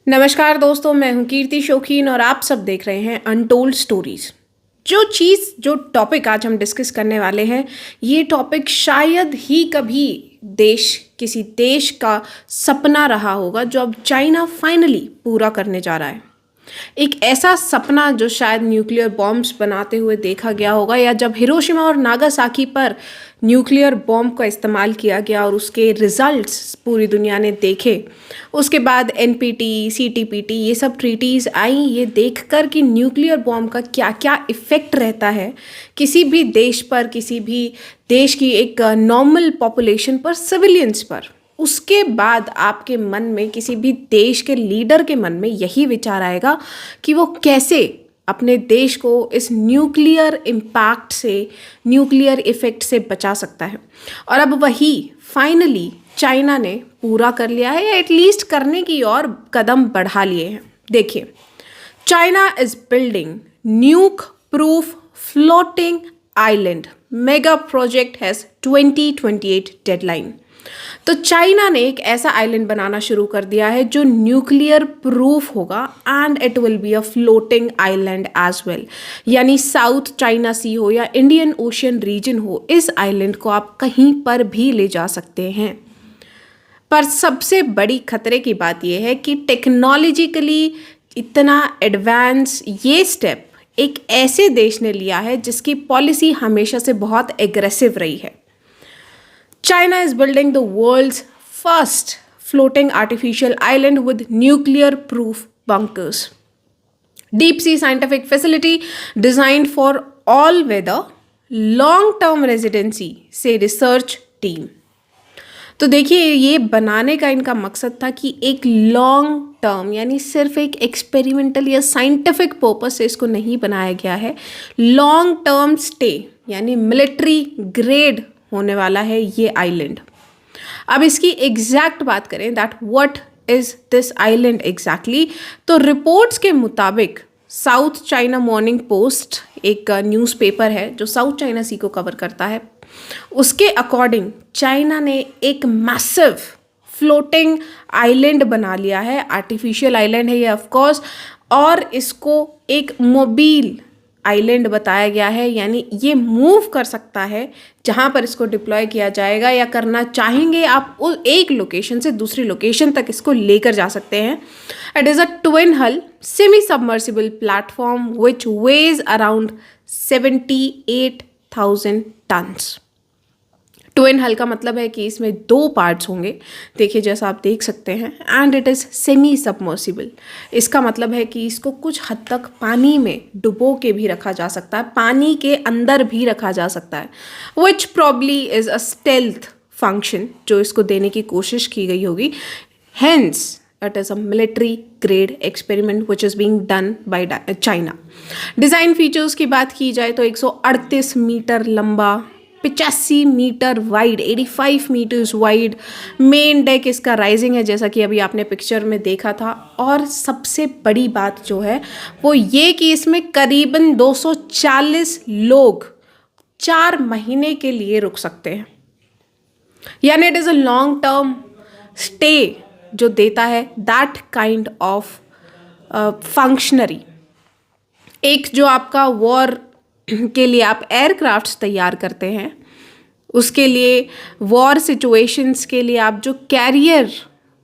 नमस्कार दोस्तों, मैं हूं कीर्ति शौकीन और आप सब देख रहे हैं अनटोल्ड स्टोरीज। जो टॉपिक आज हम डिस्कस करने वाले हैं, ये टॉपिक शायद ही कभी किसी देश का सपना रहा होगा जो अब चाइना फाइनली पूरा करने जा रहा है। एक ऐसा सपना जो शायद न्यूक्लियर बॉम्ब्स बनाते हुए देखा गया होगा, या जब हिरोशिमा और नागासाकी पर न्यूक्लियर बॉम्ब का इस्तेमाल किया गया और उसके रिजल्ट्स पूरी दुनिया ने देखे। उसके बाद एनपीटी, सीटीपीटी, ये सब ट्रीटीज़ आई ये देखकर कि न्यूक्लियर बॉम्ब का क्या क्या इफ़ेक्ट रहता है किसी भी देश पर, किसी भी देश की एक नॉर्मल पॉपुलेशन पर, सिविलियंस पर। उसके बाद आपके मन में, किसी भी देश के लीडर के मन में यही विचार आएगा कि वो कैसे अपने देश को इस न्यूक्लियर इम्पैक्ट से, न्यूक्लियर इफ़ेक्ट से बचा सकता है। और अब वही फाइनली चाइना ने पूरा कर लिया है, या एटलीस्ट करने की और कदम बढ़ा लिए हैं। देखिए, China is building न्यूक proof floating island mega project has 2028 deadline. तो चाइना ने एक ऐसा आइलैंड बनाना शुरू कर दिया है जो न्यूक्लियर प्रूफ होगा, and it will be a floating island as well. यानी साउथ चाइना सी हो या इंडियन ओशियन रीजन हो, इस आइलैंड को आप कहीं पर भी ले जा सकते हैं। पर सबसे बड़ी खतरे की बात यह है कि टेक्नोलॉजिकली इतना एडवांस ये स्टेप एक ऐसे देश ने लिया है जिसकी पॉलिसी हमेशा से बहुत एग्रेसिव रही है। China is building the world's first floating artificial island with nuclear-proof bunkers. Deep sea scientific facility designed for all-weather long-term residency, say research team. तो देखिए, ये बनाने का इनका मकसद था कि एक लॉन्ग टर्म, यानी सिर्फ एक एक्सपेरिमेंटल या साइंटिफिक पर्पस से इसको नहीं बनाया गया है। लॉन्ग टर्म स्टे, यानी मिलिट्री ग्रेड होने वाला है ये आइलैंड। अब इसकी एग्जैक्ट बात करें, that what is this island exactly, तो रिपोर्ट्स के मुताबिक साउथ चाइना मॉर्निंग पोस्ट एक न्यूज़पेपर है जो साउथ चाइना सी को कवर करता है, उसके अकॉर्डिंग चाइना ने एक मैसिव फ्लोटिंग आइलैंड बना लिया है। आर्टिफिशियल आइलैंड है ये ऑफकोर्स, और इसको एक मोबाइल आइलैंड बताया गया है, यानी ये मूव कर सकता है जहाँ पर इसको डिप्लॉय किया जाएगा, या करना चाहेंगे आप उस एक लोकेशन से दूसरी लोकेशन तक इसको लेकर जा सकते हैं। It is a twin hull semi submersible platform which weighs around 78,000 tons. Twin hull का मतलब है कि इसमें 2 पार्ट्स होंगे, देखिए जैसा आप देख सकते हैं, and it is semi submersible. इसका मतलब है कि इसको कुछ हद तक पानी में डुबो के भी रखा जा सकता है, पानी के अंदर भी रखा जा सकता है, which probably is a stealth function जो इसको देने की कोशिश की गई होगी। Hence it is a military grade experiment which is being done by China. Design features की बात की जाए तो 138 मीटर लंबा, 85 meter wide, 85 meters wide main deck इसका राइजिंग है, जैसा कि अभी आपने पिक्चर में देखा था। और सबसे बड़ी बात जो है वो ये कि इसमें करीबन 240 लोग 4 महीने के लिए रुक सकते हैं, यानी it is a long term stay जो देता है दैट काइंड ऑफ फंक्शनरी। एक जो आपका वॉर के लिए आप एयरक्राफ्ट्स तैयार करते हैं, उसके लिए वॉर सिचुएशंस के लिए आप जो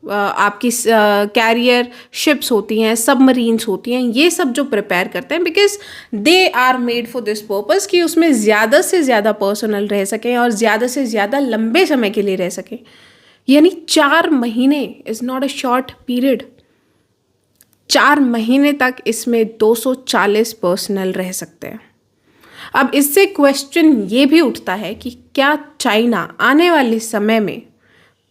आपकी कैरियर शिप्स होती हैं, सबमरीन्स होती हैं, ये सब जो प्रिपेयर करते हैं, because they are made for this purpose कि उसमें ज़्यादा से ज़्यादा पर्सनल रह सकें और ज़्यादा से ज़्यादा लंबे समय के लिए रह सकें। यानी 4 महीने is not a short period. 4 महीने तक इसमें 240 पर्सनल रह सकते हैं। अब इससे क्वेश्चन ये भी उठता है कि क्या चाइना आने वाले समय में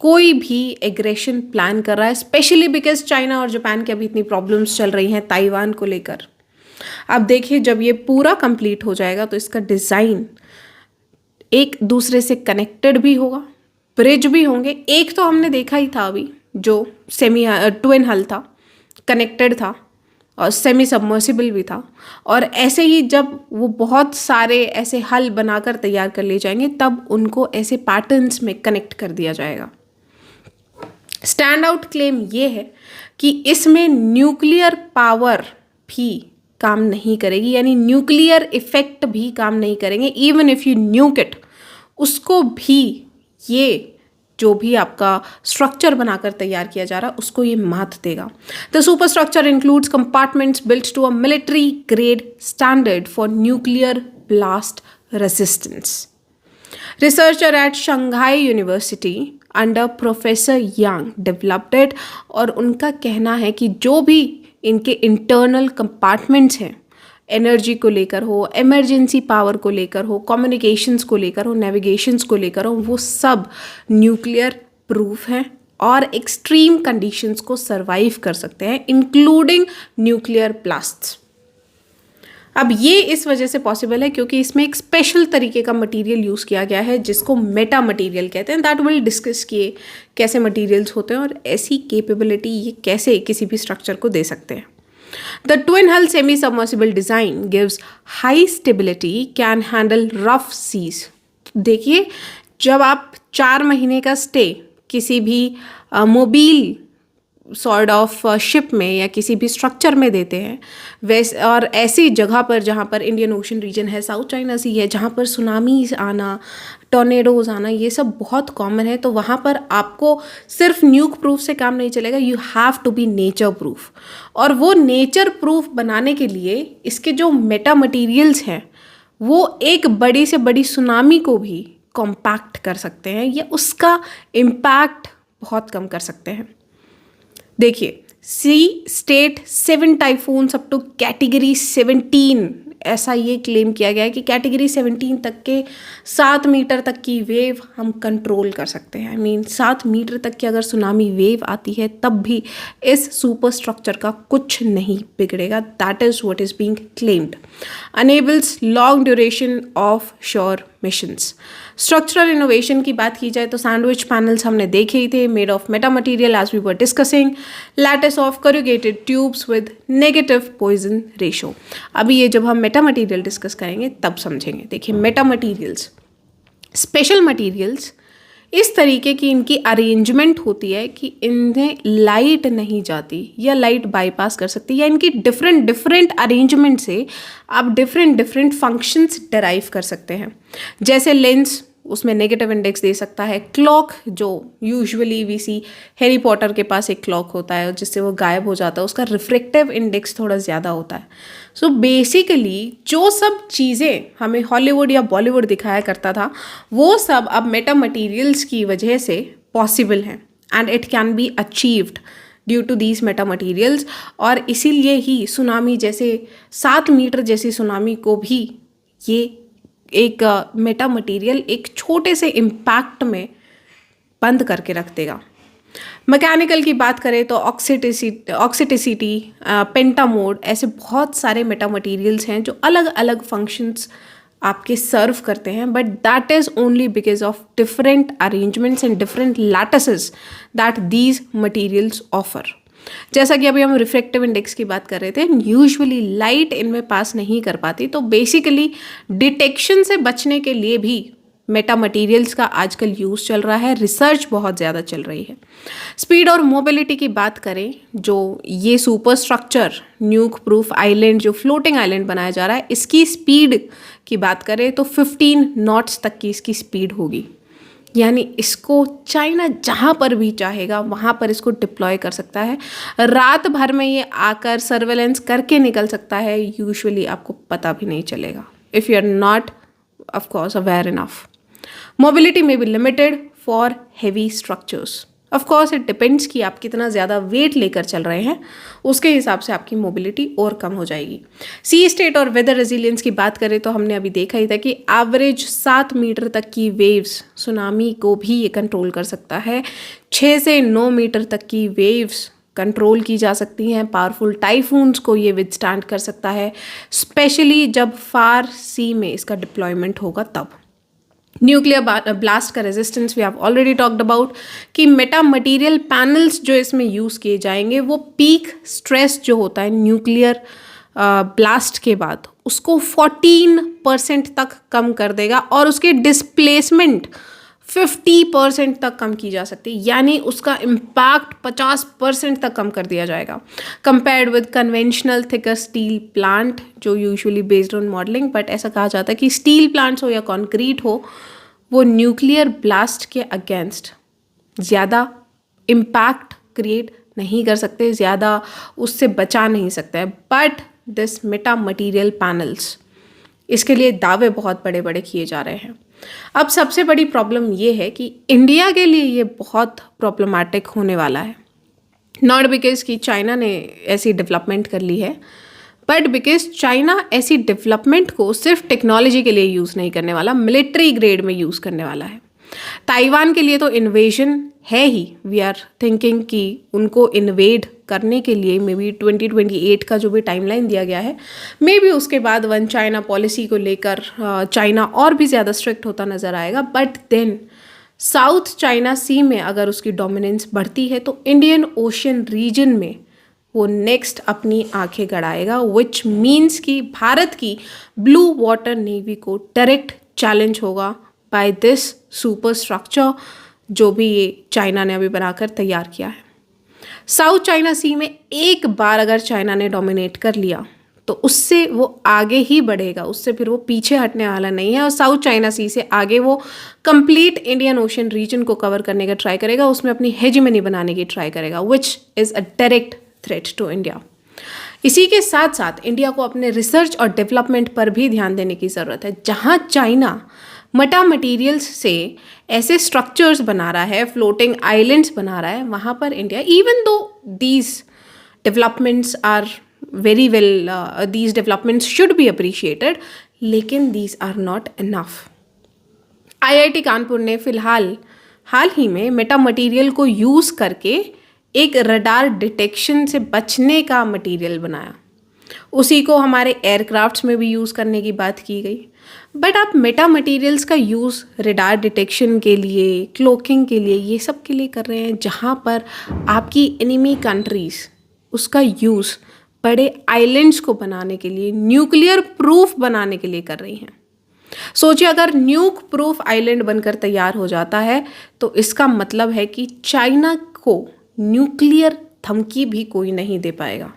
कोई भी एग्रेशन प्लान कर रहा है, स्पेशली बिकॉज चाइना और जापान की अभी इतनी प्रॉब्लम्स चल रही हैं ताइवान को लेकर। अब देखिए, जब ये पूरा कंप्लीट हो जाएगा तो इसका डिज़ाइन एक दूसरे से कनेक्टेड भी होगा, ब्रिज भी होंगे। एक तो हमने देखा ही था अभी जो ट्विन हल था, कनेक्टेड था और सेमी सबमर्सिबल भी था। और ऐसे ही जब वो बहुत सारे ऐसे हल बनाकर तैयार कर लिए जाएंगे, तब उनको ऐसे पैटर्न्स में कनेक्ट कर दिया जाएगा। स्टैंड आउट क्लेम ये है कि इसमें न्यूक्लियर पावर भी काम नहीं करेगी, यानी न्यूक्लियर इफेक्ट भी काम नहीं करेंगे। इवन इफ यू न्यूक इट, उसको भी ये जो भी आपका स्ट्रक्चर बनाकर तैयार किया जा रहा है उसको ये मात देगा। The super structure includes compartments built to a military grade standard for nuclear blast resistance. Researcher at Shanghai university under professor Yang developed it, और उनका कहना है कि जो भी इनके इंटरनल कंपार्टमेंट्स हैं, एनर्जी को लेकर हो, इमरजेंसी पावर को लेकर हो, कम्युनिकेशंस को लेकर हो, नेविगेशंस को लेकर हो, वो सब न्यूक्लियर प्रूफ हैं और एक्सट्रीम कंडीशंस को सरवाइव कर सकते हैं, इंक्लूडिंग न्यूक्लियर ब्लास्ट्स। अब ये इस वजह से पॉसिबल है क्योंकि इसमें एक स्पेशल तरीके का मटेरियल यूज़ किया गया है जिसको मेटा मटेरियल कहते हैं। दैट विल डिस्कस किए कैसे मटेरियल्स होते हैं और ऐसी कैपेबिलिटी ये कैसे किसी भी स्ट्रक्चर को दे सकते हैं। The twin hull semi-submersible design gives high stability, can handle rough seas. देखिए, जब आप 4 महीने का स्टे किसी भी मोबाइल सॉर्ट ऑफ शिप में या किसी भी स्ट्रक्चर में देते हैं, वैसे और ऐसी जगह पर जहाँ पर इंडियन ओशन रीजन है, साउथ चाइना सी है, जहाँ पर सुनामीज आना, टॉर्नेडोज आना, ये सब बहुत कॉमन है, तो वहाँ पर आपको सिर्फ न्यूक प्रूफ से काम नहीं चलेगा, you have to be nature proof. और वो नेचर प्रूफ बनाने के लिए इसके जो मेटा मटीरियल्स हैं वो एक बड़ी से बड़ी सुनामी को भी कॉम्पैक्ट कर सकते हैं या उसका इम्पैक्ट बहुत कम कर सकते हैं। देखिए, sea state 7 typhoons up to category 17, ऐसा ये क्लेम किया गया है कि कैटेगरी 17 तक के 7 मीटर तक की वेव हम कंट्रोल कर सकते हैं। आई मीन 7 मीटर तक की अगर सुनामी वेव आती है तब भी इस सुपर स्ट्रक्चर का कुछ नहीं बिगड़ेगा। That is what is being claimed. Enables long duration of sure missions. Structural innovation की बात की जाए तो सैंडविच पैनल्स हमने देखे ही थे, made of meta material as we were discussing, lattice of corrugated tubes with negative Poisson ratio. अभी ये जब हम मेटा मटीरियल डिस्कस करेंगे तब समझेंगे। देखिए, मेटा मटीरियल्स, स्पेशल मटीरियल्स इस तरीके की इनकी अरेंजमेंट होती है कि इन्हें लाइट नहीं जाती या लाइट बाईपास कर सकती है, या इनकी डिफरेंट अरेंजमेंट से आप डिफरेंट फंक्शंस डराइव कर सकते हैं। जैसे लेंस, उसमें नेगेटिव इंडेक्स दे सकता है। क्लॉक, जो usually we see Harry Potter के पास एक क्लॉक होता है जिससे वो गायब हो जाता है, उसका रिफ्रेक्टिव इंडेक्स थोड़ा ज़्यादा होता है। सो बेसिकली जो सब चीज़ें हमें हॉलीवुड या बॉलीवुड दिखाया करता था वो सब अब मेटा मटीरियल्स की वजह से पॉसिबल हैं and it can be achieved due to these meta materials. और इसीलिए ही सुनामी जैसे 7 मीटर जैसी सुनामी को भी ये एक मेटा मटीरियल एक छोटे से इम्पैक्ट में बंद करके रख देगा। मैकेनिकल की बात करें तो ऑक्सीटिसिटी, पेंटामोड, ऐसे बहुत सारे मेटा मटीरियल्स हैं जो अलग अलग फंक्शंस आपके सर्व करते हैं, but that is only because of different arrangements and different lattices that these materials offer. जैसा कि अभी हम रिफ्रेक्टिव इंडेक्स की बात कर रहे थे, यूजुअली लाइट इनमें पास नहीं कर पाती, तो बेसिकली डिटेक्शन से बचने के लिए भी मेटा मटीरियल्स का आजकल यूज़ चल रहा है, रिसर्च बहुत ज़्यादा चल रही है। स्पीड और मोबिलिटी की बात करें, जो ये सुपर स्ट्रक्चर न्यूक प्रूफ आइलैंड, जो फ्लोटिंग आइलैंड बनाया जा रहा है, इसकी स्पीड की बात करें तो 15 नॉट्स तक की इसकी स्पीड होगी। यानी इसको चाइना जहाँ पर भी चाहेगा वहाँ पर इसको डिप्लॉय कर सकता है। रात भर में ये आकर सर्वेलेंस करके निकल सकता है, यूजुअली आपको पता भी नहीं चलेगा if you are not of course aware enough. Mobility में be limited for heavy structures. Of course it depends कि आप कितना ज़्यादा वेट लेकर चल रहे हैं, उसके हिसाब से आपकी मोबिलिटी और कम हो जाएगी। सी स्टेट और वेदर रेजिलियंस की बात करें तो हमने अभी देखा ही था कि एवरेज 7 मीटर तक की वेव्स सुनामी को भी ये कंट्रोल कर सकता है। 6 से 9 मीटर तक की वेव्स कंट्रोल की जा सकती हैं। पावरफुल टाइफून्स को ये विदस्टैंड कर सकता है, स्पेशली जब फार सी में इसका डिप्लॉयमेंट होगा तब। न्यूक्लियर ब्लास्ट का resistance we have already talked about कि मेटा मटीरियल पैनल्स जो इसमें यूज़ किए जाएंगे वो पीक स्ट्रेस जो होता है न्यूक्लियर ब्लास्ट के बाद उसको 14% तक कम कर देगा और उसके डिस्प्लेसमेंट 50% तक कम की जा सकती है, यानी उसका इम्पैक्ट 50% तक कम कर दिया जाएगा compared with conventional thicker steel plant जो usually based on modelling. But ऐसा कहा जाता है कि स्टील प्लांट्स हो या कॉन्क्रीट हो, वो न्यूक्लियर ब्लास्ट के अगेंस्ट ज़्यादा इम्पैक्ट क्रिएट नहीं कर सकते, ज़्यादा उससे बचा नहीं सकते हैं। But this Meta material panels, इसके लिए दावे बहुत बड़े बड़े किए जा रहे हैं। अब सबसे बड़ी प्रॉब्लम ये है कि इंडिया के लिए ये बहुत प्रॉब्लमैटिक होने वाला है, नॉट बिकॉज कि चाइना ने ऐसी डेवलपमेंट कर ली है, बट बिकॉज चाइना ऐसी डेवलपमेंट को सिर्फ टेक्नोलॉजी के लिए यूज़ नहीं करने वाला, मिलिट्री ग्रेड में यूज़ करने वाला है। ताइवान के लिए तो इन्वेजन है ही, वी आर थिंकिंग कि उनको इन्वेड करने के लिए मे बी 2028 का जो भी टाइमलाइन दिया गया है, मे बी उसके बाद वन चाइना पॉलिसी को लेकर चाइना और भी ज़्यादा स्ट्रिक्ट होता नज़र आएगा। बट देन साउथ चाइना सी में अगर उसकी डोमिनेंस बढ़ती है तो इंडियन ओशन रीजन में वो नेक्स्ट अपनी आंखें गड़ाएगा, विच मीन्स कि भारत की ब्लू वाटर नेवी को डायरेक्ट चैलेंज होगा बाय दिस सुपर स्ट्रक्चर जो भी ये चाइना ने अभी बनाकर तैयार किया है। साउथ चाइना सी में एक बार अगर चाइना ने डोमिनेट कर लिया तो उससे वो आगे ही बढ़ेगा, उससे फिर वो पीछे हटने वाला नहीं है। और साउथ चाइना सी से आगे वो कंप्लीट इंडियन ओशन रीजन को कवर करने का ट्राई करेगा, उसमें अपनी हेजेमनी बनाने की ट्राई करेगा, which is a direct threat to India. इसी के साथ साथ इंडिया को अपने रिसर्च और डेवलपमेंट पर भी ध्यान देने की ज़रूरत है। जहाँ चाइना मेटा मटीरियल्स से ऐसे स्ट्रक्चर्स बना रहा है, फ्लोटिंग आइलैंड्स बना रहा है, वहाँ पर India, even though these developments are very well, these developments should be appreciated, लेकिन these are not enough. IIT Kanpur ने हाल ही में मेटा मटीरियल को यूज़ करके एक रडार डिटेक्शन से बचने का मटीरियल बनाया, उसी को हमारे एयरक्राफ्ट्स में भी यूज़ करने की बात की गई। बट आप मेटा मटीरियल्स का यूज़ रडार डिटेक्शन के लिए, क्लोकिंग के लिए, ये सब के लिए कर रहे हैं, जहाँ पर आपकी एनिमी कंट्रीज़ उसका यूज़ बड़े आइलैंड्स को बनाने के लिए, न्यूक्लियर प्रूफ बनाने के लिए कर रही हैं। सोचिए अगर न्यूक प्रूफ आइलैंड बनकर तैयार हो जाता है तो इसका मतलब है कि चाइना को न्यूक्लियर धमकी भी कोई नहीं दे पाएगा।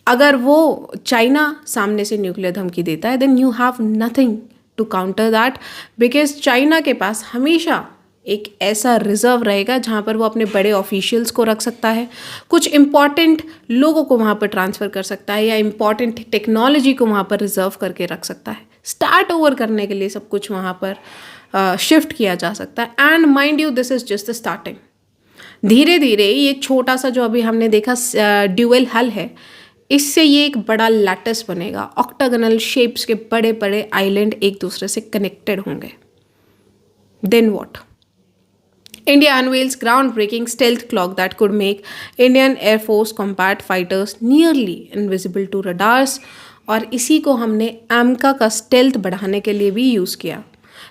अगर वो चाइना सामने से न्यूक्लियर धमकी देता है, then you have nothing to counter that, because China के पास हमेशा एक ऐसा रिजर्व रहेगा जहाँ पर वो अपने बड़े ऑफिशियल्स को रख सकता है, कुछ इम्पॉर्टेंट लोगों को वहाँ पर ट्रांसफ़र कर सकता है, या इम्पॉर्टेंट टेक्नोलॉजी को वहाँ पर रिजर्व करके रख सकता है। स्टार्ट ओवर करने के लिए सब कुछ वहाँ पर शिफ्ट किया जा सकता है। And mind you, this is just the starting. धीरे धीरे ये छोटा सा जो अभी हमने देखा ड्यूअल हल है, इससे ये एक बड़ा लैटिस बनेगा, ऑक्टागोनल शेप्स के बड़े बड़े आइलैंड एक दूसरे से कनेक्टेड होंगे। Then what? India unveils ground breaking stealth cloak that could make Indian air force combat fighters nearly invisible to radars, और इसी को हमने एमका का स्टेल्थ बढ़ाने के लिए भी यूज़ किया।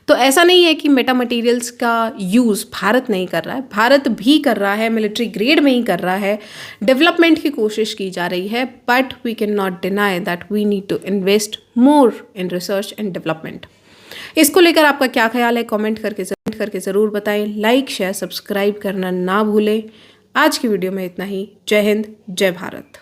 तो ऐसा नहीं है कि मेटा मटीरियल्स का यूज़ भारत नहीं कर रहा है, भारत भी कर रहा है, मिलिट्री ग्रेड में ही कर रहा है, डेवलपमेंट की कोशिश की जा रही है। But we can not deny that we need to invest more in research and development. इसको लेकर आपका क्या ख्याल है, कमेंट करके ज़रूर बताएं। लाइक शेयर सब्सक्राइब करना ना भूलें। आज की वीडियो में इतना ही। जय हिंद, जय भारत।